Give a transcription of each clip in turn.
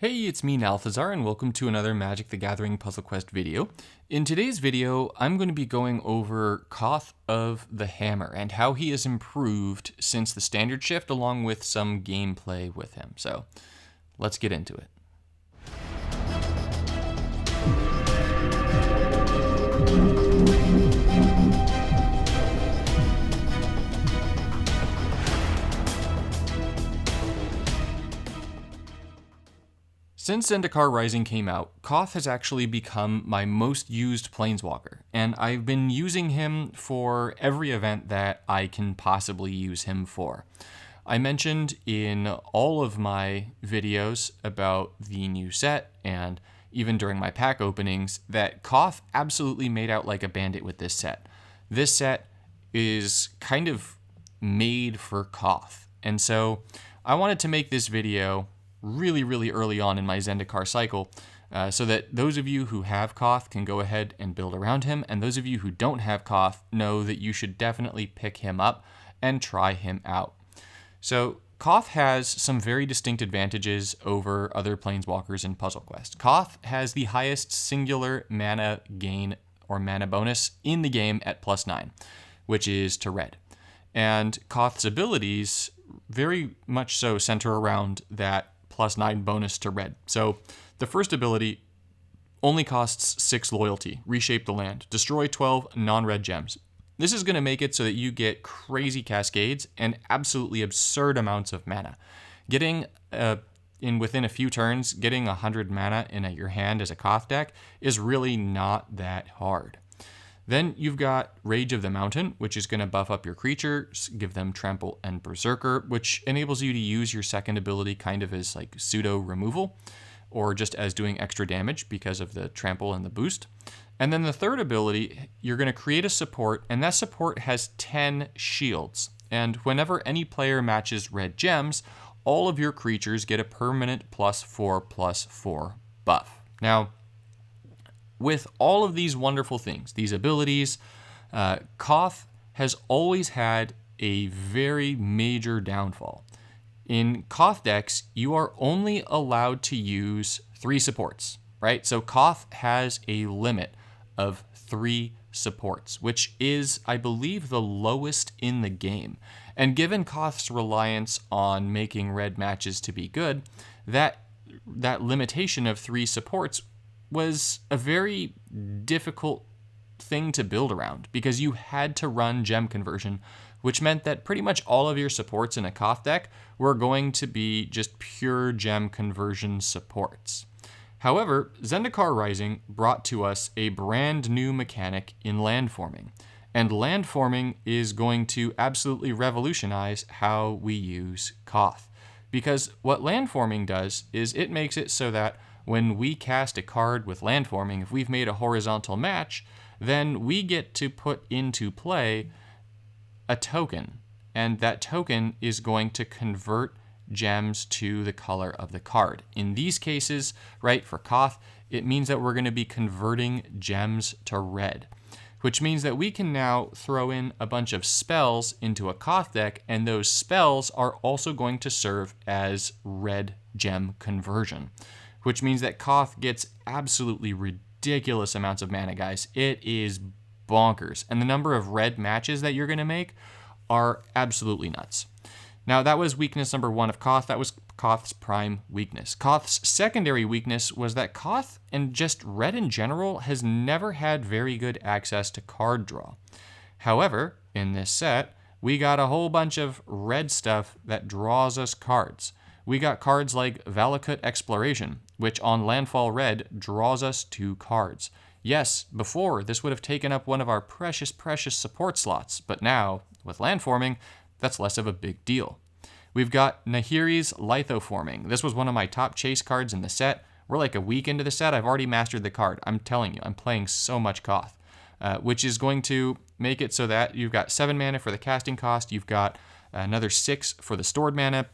Hey, it's me, Nalthazar, and welcome to another Magic the Gathering Puzzle Quest video. In today's video, I'm going to be going over Koth of the Hammer and how he has improved since the standard shift, along with some gameplay with him. So, let's get into it. Since Zendikar Rising came out, Koth has actually become my most used Planeswalker, and I've been using him for every event that I can possibly use him for. I mentioned in all of my videos about the new set, and even during my pack openings, that Koth absolutely made out like a bandit with this set. This set is kind of made for Koth, and so I wanted to make this video really early on in my Zendikar cycle, so that those of you who have Koth can go ahead and build around him, and those of you who don't have Koth know that you should definitely pick him up and try him out. So Koth has some very distinct advantages over other Planeswalkers in Puzzle Quest. Koth has the highest singular mana gain or mana bonus in the game at +9, which is to red. And Koth's abilities very much so center around that +9 bonus to red. So the first ability only costs 6 loyalty, reshape the land, destroy 12 non-red gems. This is going to make it so that you get crazy cascades and absolutely absurd amounts of mana. Getting within a few turns, getting 100 mana in your hand as a Koth deck is really not that hard. Then you've got Rage of the Mountain, which is going to buff up your creatures, give them Trample and Berserker, which enables you to use your second ability kind of as like pseudo removal, or just as doing extra damage because of the Trample and the boost. And then the third ability, you're going to create a support, and that support has 10 shields. And whenever any player matches red gems, all of your creatures get a permanent +4/+4 buff. Now, with all of these wonderful things, these abilities, Koth has always had a very major downfall. In Koth decks, you are only allowed to use 3 supports, right? So Koth has a limit of 3 supports, which is, I believe, the lowest in the game. And given Koth's reliance on making red matches to be good, that limitation of 3 supports was a very difficult thing to build around because you had to run gem conversion, which meant that pretty much all of your supports in a Koth deck were going to be just pure gem conversion supports. However, Zendikar Rising brought to us a brand new mechanic in Landforming, and Landforming is going to absolutely revolutionize how we use Koth. Because what Landforming does is it makes it so that when we cast a card with Landforming, if we've made a horizontal match, then we get to put into play a token. And that token is going to convert gems to the color of the card. In these cases, right, for Koth, it means that we're going to be converting gems to red, which means that we can now throw in a bunch of spells into a Koth deck, and those spells are also going to serve as red gem conversion, which means that Koth gets absolutely ridiculous amounts of mana, guys. It is bonkers. And the number of red matches that you're going to make are absolutely nuts. Now, that was weakness number 1 of Koth. That was Koth's prime weakness. Koth's secondary weakness was that Koth, and just red in general, has never had very good access to card draw. However, in this set, we got a whole bunch of red stuff that draws us cards. We got cards like Valik Exploration, which on landfall red draws us 2 cards. Yes, before this would have taken up one of our precious support slots, but now, with Landforming, that's less of a big deal. We've got Nahiri's Lithoforming. This was one of my top chase cards in the set. We're like a week into the set. I've already mastered the card. I'm telling you, I'm playing so much Koth, which is going to make it so that you've got 7 mana for the casting cost. You've got another 6 for the stored mana.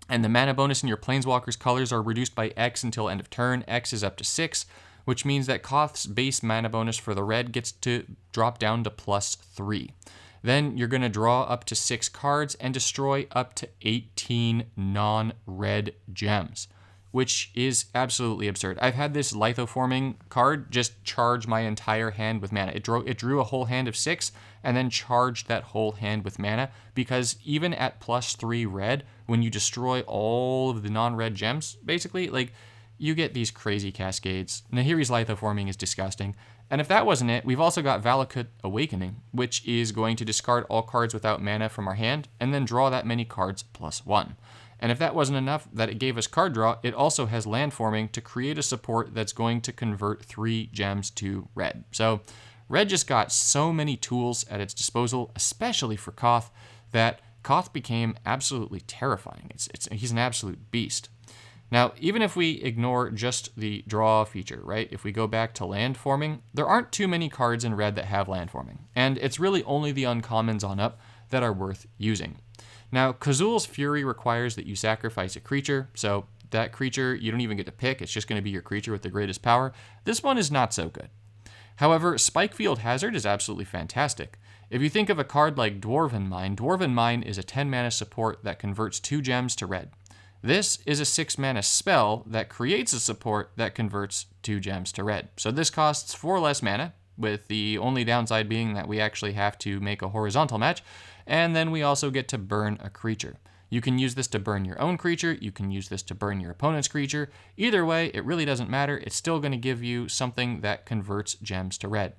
And the mana bonus in your Planeswalker's colors are reduced by X until end of turn. X is up to 6, which means that Koth's base mana bonus for the red gets to drop down to +3. Then you're going to draw up to 6 cards and destroy up to 18 non-red gems, which is absolutely absurd. I've had this Lithoforming card just charge my entire hand with mana. It drew a whole hand of 6 and then charged that whole hand with mana, because even at +3 red, when you destroy all of the non-red gems, basically, like, you get these crazy cascades. Nahiri's Lithoforming is disgusting. And if that wasn't it, we've also got Valik Awakening, which is going to discard all cards without mana from our hand and then draw that many cards +1. And if that wasn't enough that it gave us card draw, it also has Landforming to create a support that's going to convert 3 gems to red. So red just got so many tools at its disposal, especially for Koth, that Koth became absolutely terrifying. He's an absolute beast. Now, even if we ignore just the draw feature, right? If we go back to Landforming, there aren't too many cards in red that have Landforming. And it's really only the uncommons on up that are worth using. Now, Kazul's Fury requires that you sacrifice a creature, so that creature you don't even get to pick, it's just going to be your creature with the greatest power. This one is not so good. However, Spikefield Hazard is absolutely fantastic. If you think of a card like Dwarven Mine is a 10 mana support that converts 2 gems to red. This is a 6 mana spell that creates a support that converts 2 gems to red. So this costs 4 less mana, with the only downside being that we actually have to make a horizontal match, and then we also get to burn a creature. You can use this to burn your own creature, you can use this to burn your opponent's creature. Either way, it really doesn't matter, it's still going to give you something that converts gems to red.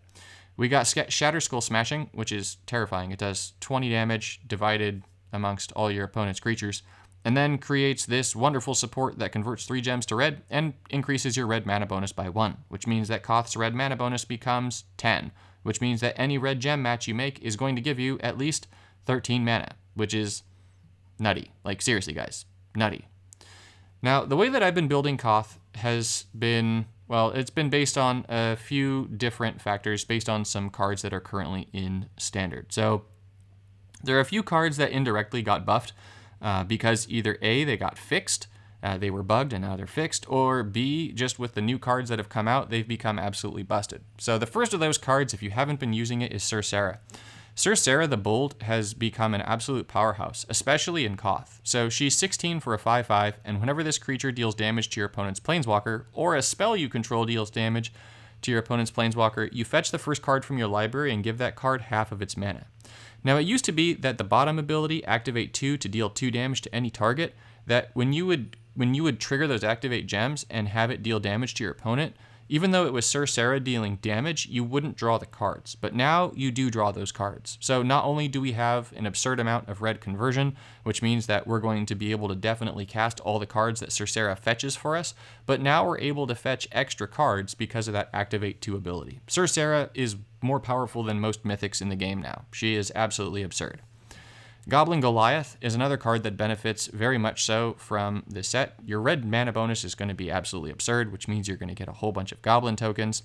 We got Shatterskull Smashing, which is terrifying. It does 20 damage divided amongst all your opponent's creatures, and then creates this wonderful support that converts 3 gems to red and increases your red mana bonus by 1, which means that Koth's red mana bonus becomes 10, which means that any red gem match you make is going to give you at least 13 mana, which is nutty. Like, seriously, guys, nutty. Now, the way that I've been building Koth has been, well, it's been based on a few different factors, based on some cards that are currently in Standard. So there are a few cards that indirectly got buffed because either A, they got fixed, they were bugged and now they're fixed, or B, just with the new cards that have come out, they've become absolutely busted. So the first of those cards, if you haven't been using it, is Sir Sarah. Sir Sarah the Bold has become an absolute powerhouse, especially in Koth. So she's 16 for a 5/5, and whenever this creature deals damage to your opponent's Planeswalker, or a spell you control deals damage to your opponent's Planeswalker, you fetch the first card from your library and give that card half of its mana. Now, it used to be that the bottom ability, Activate 2 to deal 2 damage to any target, that when you would trigger those Activate gems and have it deal damage to your opponent, even though it was Sir Sarah dealing damage, you wouldn't draw the cards. But now you do draw those cards. So not only do we have an absurd amount of red conversion, which means that we're going to be able to definitely cast all the cards that Sir Sarah fetches for us, but now we're able to fetch extra cards because of that Activate 2 ability. Sir Sarah is more powerful than most mythics in the game now. She is absolutely absurd. Goblin Goliath is another card that benefits very much so from this set. Your red mana bonus is going to be absolutely absurd, which means you're going to get a whole bunch of goblin tokens.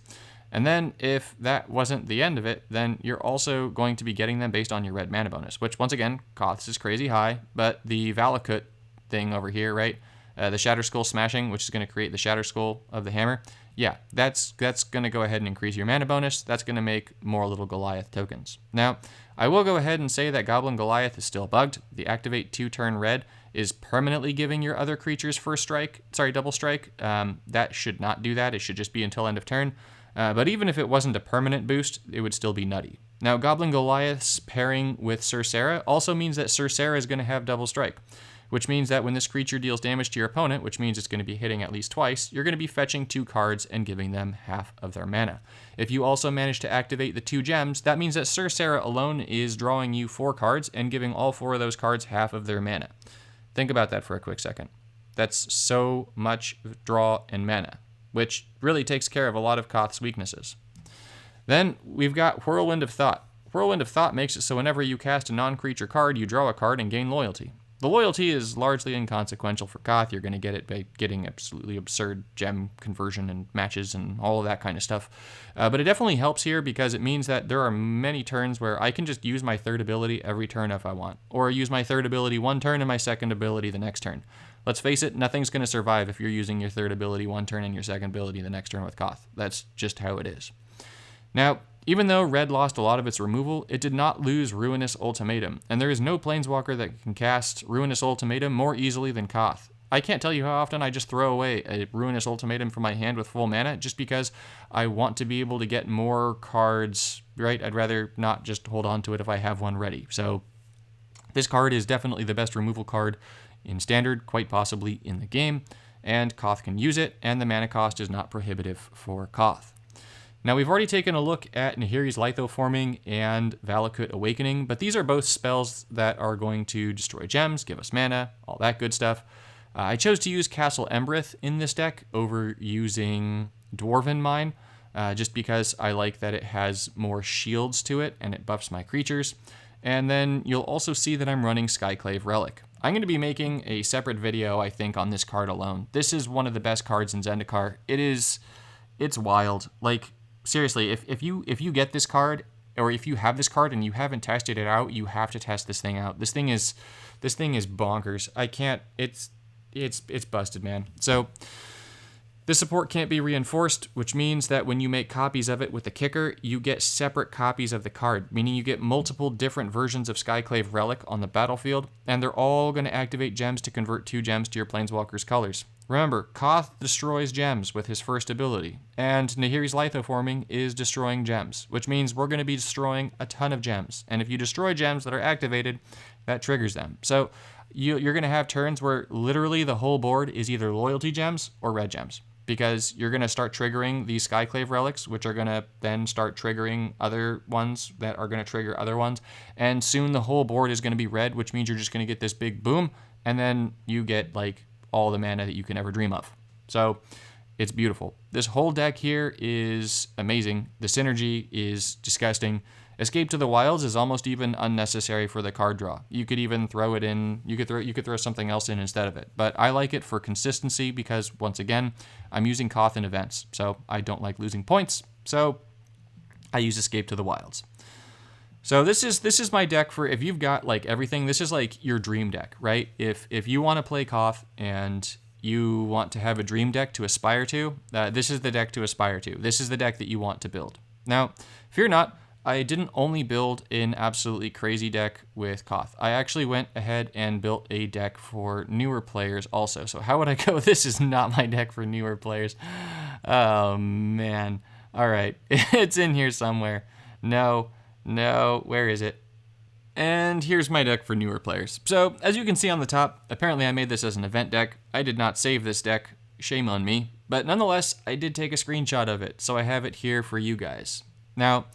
And then if that wasn't the end of it, then you're also going to be getting them based on your red mana bonus, which once again, Koth's is crazy high, but the Valakut thing over here, right? The Shatterskull Smashing, which is going to create the Shatterskull of the hammer. Yeah, that's going to go ahead and increase your mana bonus. That's going to make more little Goliath tokens. Now, I will go ahead and say that Goblin Goliath is still bugged. The Activate 2 turn red is permanently giving your other creatures double strike. That should not do that. It should just be until end of turn. But even if it wasn't a permanent boost, it would still be nutty. Now, Goblin Goliath's pairing with Sir Sarah also means that Sir Sarah is going to have double strike, which means that when this creature deals damage to your opponent, which means it's going to be hitting at least twice, you're going to be fetching 2 cards and giving them half of their mana. If you also manage to activate the 2 gems, that means that Sir Sarah alone is drawing you 4 cards and giving all 4 of those cards half of their mana. Think about that for a quick second. That's so much draw and mana, which really takes care of a lot of Koth's weaknesses. Then we've got Whirlwind of Thought. Whirlwind of Thought makes it so whenever you cast a non-creature card, you draw a card and gain loyalty. The loyalty is largely inconsequential for Koth. You're going to get it by getting absolutely absurd gem conversion and matches and all of that kind of stuff. But it definitely helps here because it means that there are many turns where I can just use my third ability every turn if I want, or use my third ability one turn and my second ability the next turn. Let's face it, nothing's going to survive if you're using your third ability one turn and your second ability the next turn with Koth. That's just how it is. Now, even though red lost a lot of its removal, it did not lose Ruinous Ultimatum, and there is no Planeswalker that can cast Ruinous Ultimatum more easily than Koth. I can't tell you how often I just throw away a Ruinous Ultimatum from my hand with full mana just because I want to be able to get more cards, right? I'd rather not just hold on to it if I have one ready. So this card is definitely the best removal card in Standard, quite possibly in the game, and Koth can use it, and the mana cost is not prohibitive for Koth. Now, we've already taken a look at Nahiri's Lithoforming and Valik Awakening, but these are both spells that are going to destroy gems, give us mana, all that good stuff. I chose to use Castle Embereth in this deck over using Dwarven Mine, just because I like that it has more shields to it and it buffs my creatures. And then you'll also see that I'm running Skyclave Relic. I'm going to be making a separate video, I think, on this card alone. This is one of the best cards in Zendikar. It's wild. Like, seriously, if you get this card, or if you have this card and you haven't tested it out, you have to test this thing out. This thing is bonkers. I can't. It's busted, man. So this support can't be reinforced, which means that when you make copies of it with the kicker, you get separate copies of the card, meaning you get multiple different versions of Skyclave Relic on the battlefield, and they're all going to activate gems to convert 2 gems to your Planeswalker's colors. Remember, Koth destroys gems with his first ability, and Nahiri's Lithoforming is destroying gems, which means we're going to be destroying a ton of gems. And if you destroy gems that are activated, that triggers them. So you're going to have turns where literally the whole board is either loyalty gems or red gems, because you're going to start triggering these Skyclave Relics, which are going to then start triggering other ones that are going to trigger other ones. And soon the whole board is going to be red, which means you're just going to get this big boom, and then you get like all the mana that you can ever dream of. So it's beautiful. This whole deck here is amazing. The synergy is disgusting. Escape to the Wilds is almost even unnecessary for the card draw. You could even throw it in, you could throw something else in instead of it. But I like it for consistency because, once again, I'm using Koth in events, so I don't like losing points. So I use Escape to the Wilds. So this is my deck for if you've got like everything. This is like your dream deck, right? If you want to play Koth and you want to have a dream deck to aspire to, this is the deck to aspire to. This is the deck that you want to build. Now, fear not, I didn't only build an absolutely crazy deck with Koth. I actually went ahead and built a deck for newer players also. So how would I go? This is not my deck for newer players. Oh, man. All right. It's in here somewhere. No, where is it? And here's my deck for newer players. So as you can see on the top, apparently I made this as an event deck. I did not save this deck. Shame on me. But nonetheless, I did take a screenshot of it. So I have it here for you guys. Now,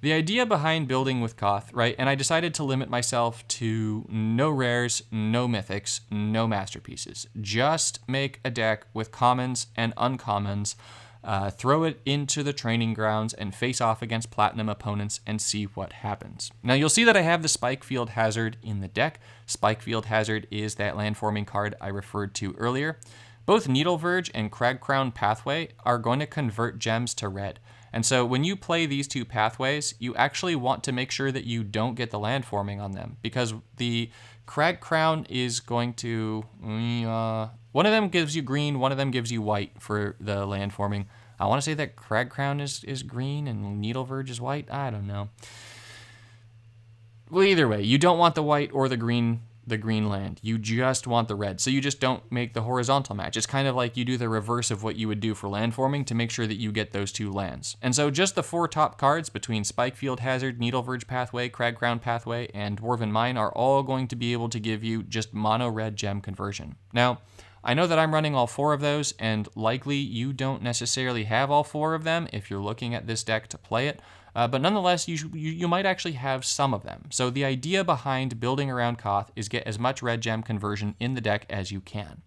the idea behind building with Koth, right, and I decided to limit myself to no rares, no mythics, no masterpieces. Just make a deck with commons and uncommons, throw it into the training grounds and face off against platinum opponents and see what happens. Now you'll see that I have the Spikefield Hazard in the deck. Spikefield Hazard is that landforming card I referred to earlier. Both Needle Verge and Cragcrown Pathway are going to convert gems to red. And so when you play these two pathways, you actually want to make sure that you don't get the landforming on them, because the Cragcrown is going to... one of them gives you green, one of them gives you white for the landforming. I want to say that Cragcrown is green and Needle Verge is white. I don't know. Well, either way, you don't want the white or the green land. You just want the red. So you just don't make the horizontal match. It's kind of like you do the reverse of what you would do for landforming to make sure that you get those two lands. And so just the 4 top cards between Spikefield Hazard, Needle Verge Pathway, Cragcrown Pathway, and Dwarven Mine are all going to be able to give you just mono red gem conversion. Now, I know that I'm running all 4 of those, and likely you don't necessarily have all 4 of them if you're looking at this deck to play it. But nonetheless, you might actually have some of them. So the idea behind building around Koth is get as much red gem conversion in the deck as you can.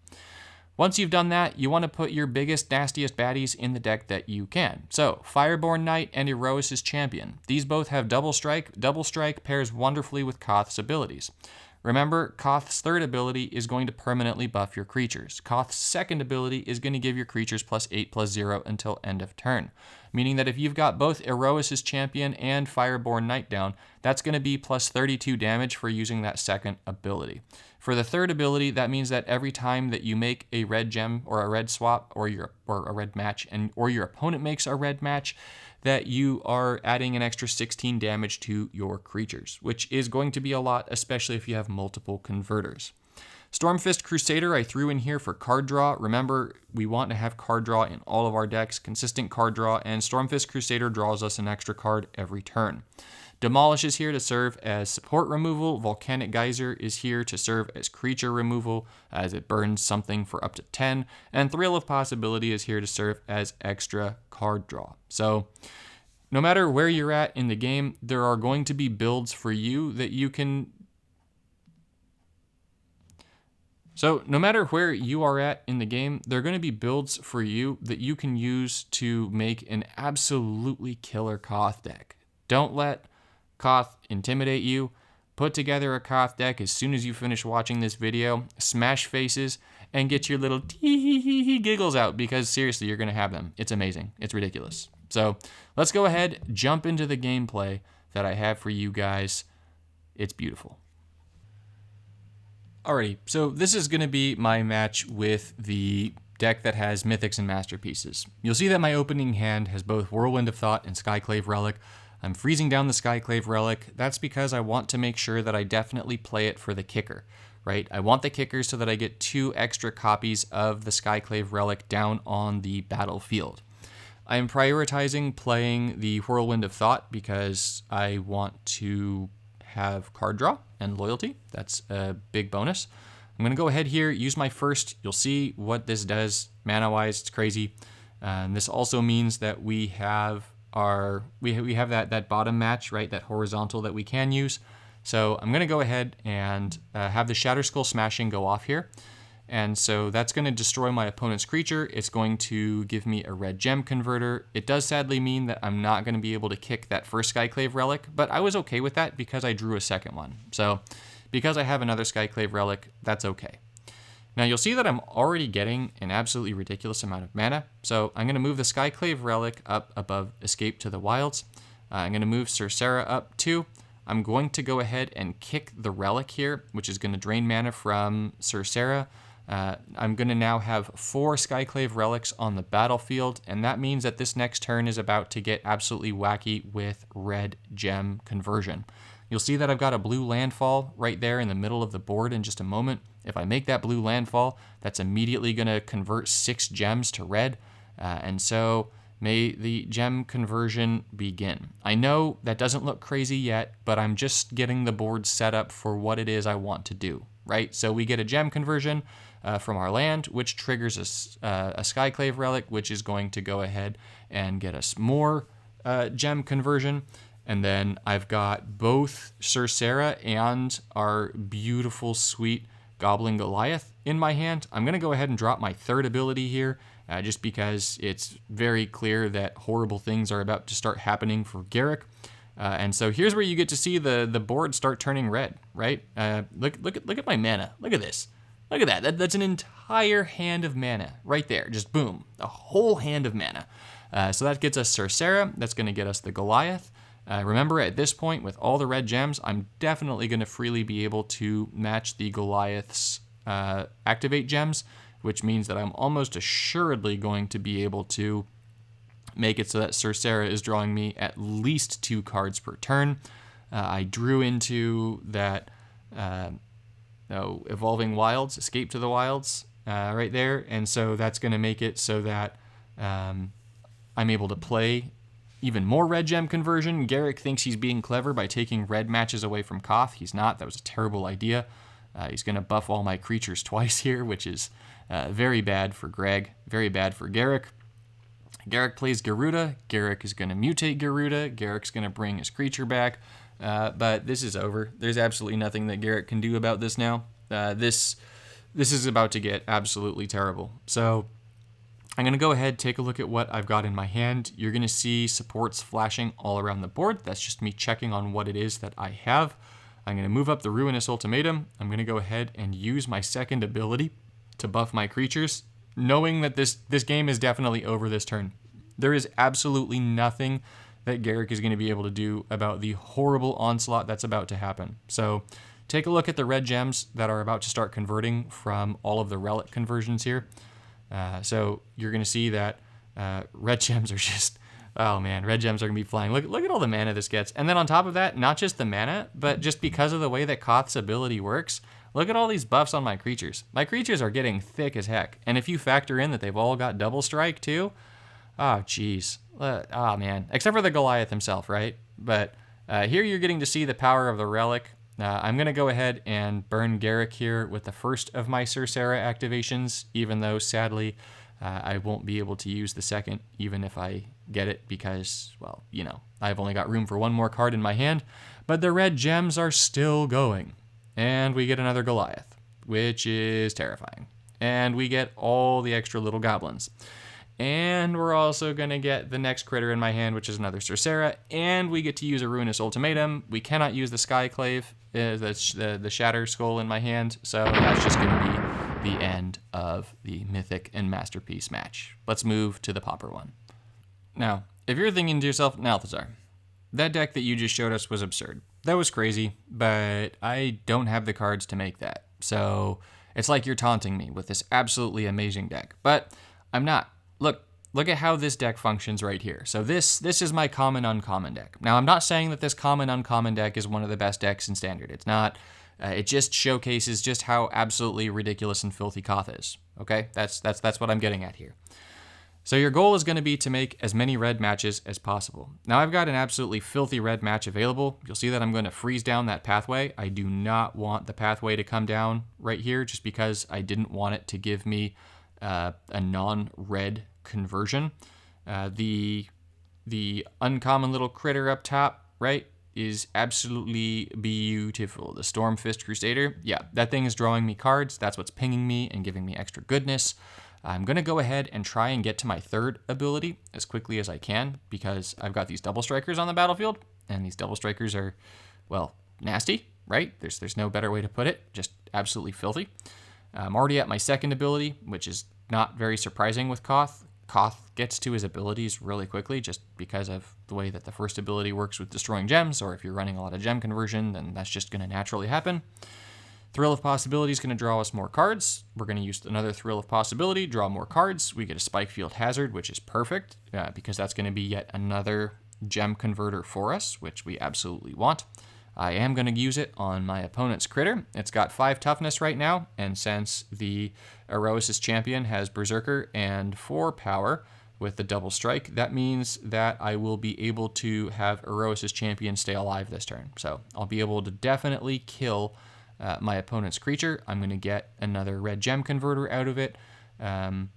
Once you've done that, you want to put your biggest, nastiest baddies in the deck that you can. So Fireborn Knight and Erois' Champion. These both have double strike. Double strike pairs wonderfully with Koth's abilities. Remember, Koth's third ability is going to permanently buff your creatures. Koth's second ability is going to give your creatures +8/+0 until end of turn. Meaning that if you've got both Erois' Champion and Fireborn Knight down, that's going to be +32 damage for using that second ability. For the third ability, that means that every time that you make a red gem or a red swap or a red match, or your opponent makes a red match, that you are adding an extra 16 damage to your creatures, which is going to be a lot, especially if you have multiple converters. Stormfist Crusader I threw in here for card draw. Remember, we want to have card draw in all of our decks, consistent card draw, and Stormfist Crusader draws us an extra card every turn. Demolish is here to serve as support removal. Volcanic Geyser is here to serve as creature removal, as it burns something for up to 10. And Thrill of Possibility is here to serve as extra card draw. So no matter where you're at in the game, there are going to be builds for you that you can... So no matter where you are at in the game, there are going to be builds for you that you can use to make an absolutely killer Koth deck. Don't let Koth intimidate you. Put together a Koth deck as soon as you finish watching this video. Smash faces and get your little tee giggles out, because seriously, you're going to have them. It's amazing. It's ridiculous. So let's go ahead, jump into the gameplay that I have for you guys. It's beautiful. Alrighty, so this is going to be my match with the deck that has Mythics and Masterpieces. You'll see that my opening hand has both Whirlwind of Thought and Skyclave Relic. I'm freezing down the Skyclave Relic. That's because I want to make sure that I definitely play it for the kicker, right? I want the kicker so that I get 2 extra copies of the Skyclave Relic down on the battlefield. I am prioritizing playing the Whirlwind of Thought because I want to have card draw and loyalty. That's a big bonus. I'm going to go ahead here, use my first. You'll see what this does mana-wise. It's crazy. And this also means that we have that bottom match, right? That horizontal that we can use. So I'm going to go ahead and have the Shatter Skull Smashing go off here. And so that's going to destroy my opponent's creature. It's going to give me a red gem converter. It does sadly mean that I'm not going to be able to kick that first Skyclave Relic, but I was okay with that because I drew a second one. So because I have another Skyclave Relic, that's okay. Now you'll see that I'm already getting an absolutely ridiculous amount of mana. So I'm going to move the Skyclave Relic up above Escape to the Wilds. I'm going to move Sorcera up too. I'm going to go ahead and kick the Relic here, which is going to drain mana from Sorcera. I'm going to now have 4 Skyclave Relics on the battlefield, and that means that this next turn is about to get absolutely wacky with red gem conversion. You'll see that I've got a blue landfall right there in the middle of the board in just a moment. If I make that blue landfall, that's immediately going to convert 6 gems to red, and so may the gem conversion begin. I know that doesn't look crazy yet, but I'm just getting the board set up for what it is I want to do, right? So we get a gem conversion from our land, which triggers a Skyclave Relic, which is going to go ahead and get us more gem conversion. And then I've got both Sorcera and our beautiful, sweet Goblin Goliath in my hand. I'm going to go ahead and drop my third ability here, just because it's very clear that horrible things are about to start happening for Garruk. And so here's where you get to see the board start turning red, right? Look at my mana. Look at this. Look at that. That's an entire hand of mana right there. Just boom, a whole hand of mana. So that gets us Sorcera. That's going to get us the Goliath. Remember, at this point, with all the red gems, I'm definitely going to freely be able to match the Goliath's activate gems, which means that I'm almost assuredly going to be able to make it so that Sorcera is drawing me at least 2 cards per turn. I drew into that Evolving Wilds, Escape to the Wilds, right there, and so that's going to make it so that I'm able to play even more red gem conversion. Garruk thinks he's being clever by taking red matches away from Koth. He's not. That was a terrible idea. He's going to buff all my creatures twice here, which is very bad for Greg, very bad for Garruk. Garruk plays Garuda. Garruk is going to mutate Garuda. Garruk's going to bring his creature back. But this is over. There's absolutely nothing that Garruk can do about this now. This is about to get absolutely terrible. So I'm going to go ahead, take a look at what I've got in my hand. You're going to see supports flashing all around the board. That's just me checking on what it is that I have. I'm going to move up the Ruinous Ultimatum. I'm going to go ahead and use my second ability to buff my creatures, knowing that this game is definitely over this turn. There is absolutely nothing that Garruk is going to be able to do about the horrible onslaught that's about to happen. So take a look at the red gems that are about to start converting from all of the relic conversions here. So you're going to see that red gems are just, oh man, red gems are going to be flying. Look at all the mana this gets. And then on top of that, not just the mana, but just because of the way that Koth's ability works, Look at all these buffs on my creatures. My creatures are getting thick as heck. And if you factor in that they've all got double strike too, oh, jeez. Oh, man. Except for the Goliath himself, right? But here you're getting to see the power of the relic. I'm going to go ahead and burn Garrick here with the first of my Cercera activations, even though, sadly, I won't be able to use the second, even if I get it, because, well, you know, I've only got room for one more card in my hand, but the red gems are still going. And we get another Goliath, which is terrifying. And we get all the extra little goblins. And we're also going to get the next critter in my hand, which is another Cercera, and we get to use a Ruinous Ultimatum. We cannot use the Skyclave, the Shatter Skull in my hand, so that's just going to be the end of the Mythic and Masterpiece match. Let's move to the Pauper one. Now, if you're thinking to yourself, Nalthazar, that deck that you just showed us was absurd. That was crazy, but I don't have the cards to make that. So it's like you're taunting me with this absolutely amazing deck, but I'm not. Look at how this deck functions right here. So this is my common uncommon deck. Now, I'm not saying that this common uncommon deck is one of the best decks in Standard. It's not. It just showcases just how absolutely ridiculous and filthy Koth is. Okay, that's what I'm getting at here. So your goal is going to be to make as many red matches as possible. Now, I've got an absolutely filthy red match available. You'll see that I'm going to freeze down that pathway. I do not want the pathway to come down right here just because I didn't want it to give me a non-red conversion. The uncommon little critter up top, right, is absolutely beautiful. The Stormfist Crusader, yeah, that thing is drawing me cards. That's what's pinging me and giving me extra goodness. I'm going to go ahead and try and get to my third ability as quickly as I can because I've got these double strikers on the battlefield, and these double strikers are, well, nasty, right? There's no better way to put it. Just absolutely filthy. I'm already at my second ability, which is not very surprising with Koth. Koth gets to his abilities really quickly just because of the way that the first ability works with destroying gems, or if you're running a lot of gem conversion, then that's just going to naturally happen. Thrill of Possibility is going to draw us more cards. We're going to use another Thrill of Possibility, draw more cards. We get a Spike Field Hazard, which is perfect because that's going to be yet another gem converter for us, which we absolutely want. I am going to use it on my opponent's critter. It's got 5 toughness right now, and since the Erosis champion has Berserker and 4 power with the double strike, that means that I will be able to have Erosis champion stay alive this turn. So I'll be able to definitely kill my opponent's creature. I'm going to get another red gem converter out of it. I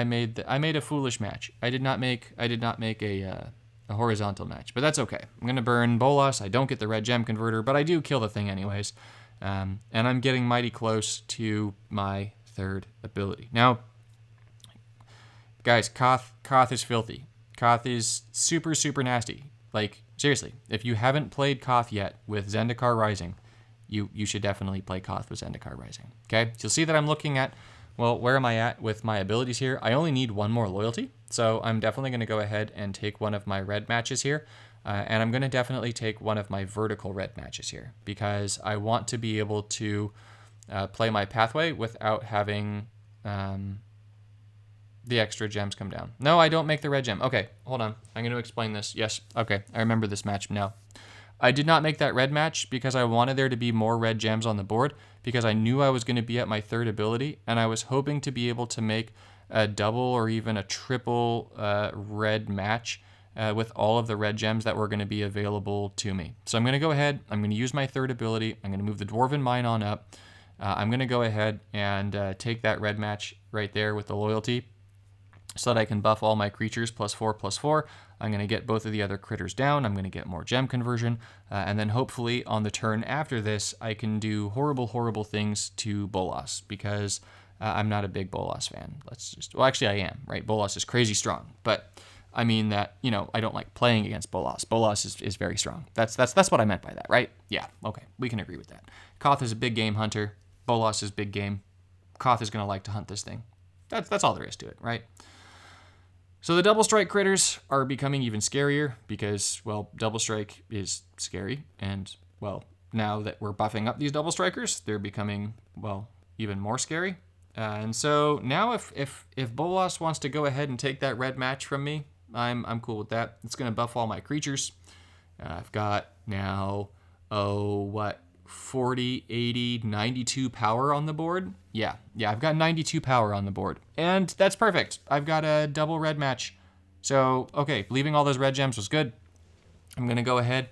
made a foolish match. I did not make a horizontal match, but that's okay. I'm going to burn Bolas. I don't get the red gem converter, but I do kill the thing anyways. And I'm getting mighty close to my third ability. Now, guys, Koth is filthy. Koth is super, super nasty. Like, seriously, if you haven't played Koth yet with Zendikar Rising, you should definitely play Koth with Zendikar Rising. Okay? So you'll see that I'm looking at, well, where am I at with my abilities here? I only need one more loyalty, so I'm definitely going to go ahead and take one of my red matches here, and I'm going to definitely take one of my vertical red matches here, because I want to be able to play my pathway without having the extra gems come down. No, I don't make the red gem. Okay, hold on. I'm going to explain this. Yes, okay, I remember this match now. I did not make that red match because I wanted there to be more red gems on the board, because I knew I was going to be at my third ability, and I was hoping to be able to make a double or even a triple red match with all of the red gems that were going to be available to me. So I'm going to go ahead, I'm going to use my third ability, I'm going to move the Dwarven Mine on up, I'm going to go ahead and take that red match right there with the loyalty, so that I can buff all my creatures +4/+4. I'm going to get both of the other critters down. I'm going to get more gem conversion. And then hopefully on the turn after this, I can do horrible, horrible things to Bolas, because I'm not a big Bolas fan. Well, actually I am, right? Bolas is crazy strong. But I mean that, I don't like playing against Bolas. Bolas is very strong. That's what I meant by that, right? Yeah, okay, we can agree with that. Koth is a big game hunter. Bolas is big game. Koth is going to like to hunt this thing. That's all there is to it, right? So the double strike critters are becoming even scarier because, well, double strike is scary. And, well, now that we're buffing up these double strikers, they're becoming, well, even more scary. And so now if Bolas wants to go ahead and take that red match from me, I'm cool with that. It's going to buff all my creatures. I've got now, 5 40, 80, 92 power on the board. Yeah, I've got 92 power on the board. And that's perfect. I've got a double red match. So, okay, leaving all those red gems was good. I'm going to go ahead,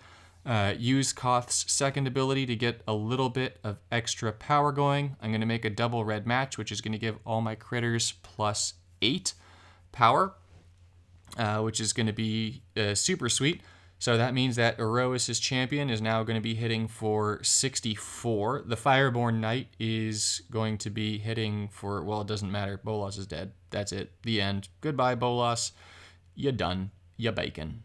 use Koth's second ability to get a little bit of extra power going. I'm going to make a double red match, which is going to give all my critters plus 8 power, which is going to be super sweet. So that means that Erois' champion is now going to be hitting for 64. The Fireborn Knight is going to be hitting for, well, it doesn't matter. Bolas is dead. That's it. The end. Goodbye, Bolas. You done. You bacon.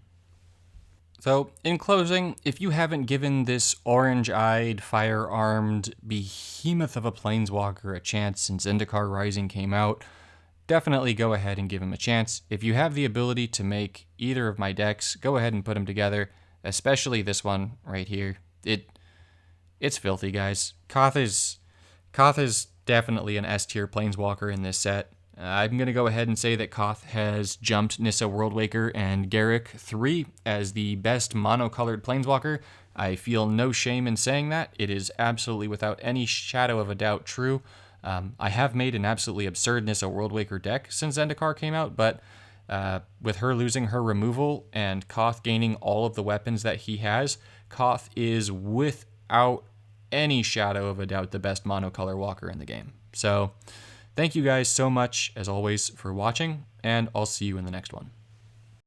So, in closing, if you haven't given this orange-eyed, fire-armed behemoth of a planeswalker a chance since Zendikar Rising came out, definitely go ahead and give him a chance. If you have the ability to make either of my decks, go ahead and put them together, especially this one right here. It's filthy, guys. Koth is definitely an S-tier planeswalker in this set. I'm going to go ahead and say that Koth has jumped Nissa Worldwaker and Garruk 3 as the best monocolored planeswalker. I feel no shame in saying that. It is absolutely without any shadow of a doubt true. I have made an absolutely absurd Nissa Worldwaker deck since Zendikar came out, but with her losing her removal and Koth gaining all of the weapons that he has, Koth is without any shadow of a doubt the best monocolor walker in the game. So thank you guys so much, as always, for watching, and I'll see you in the next one.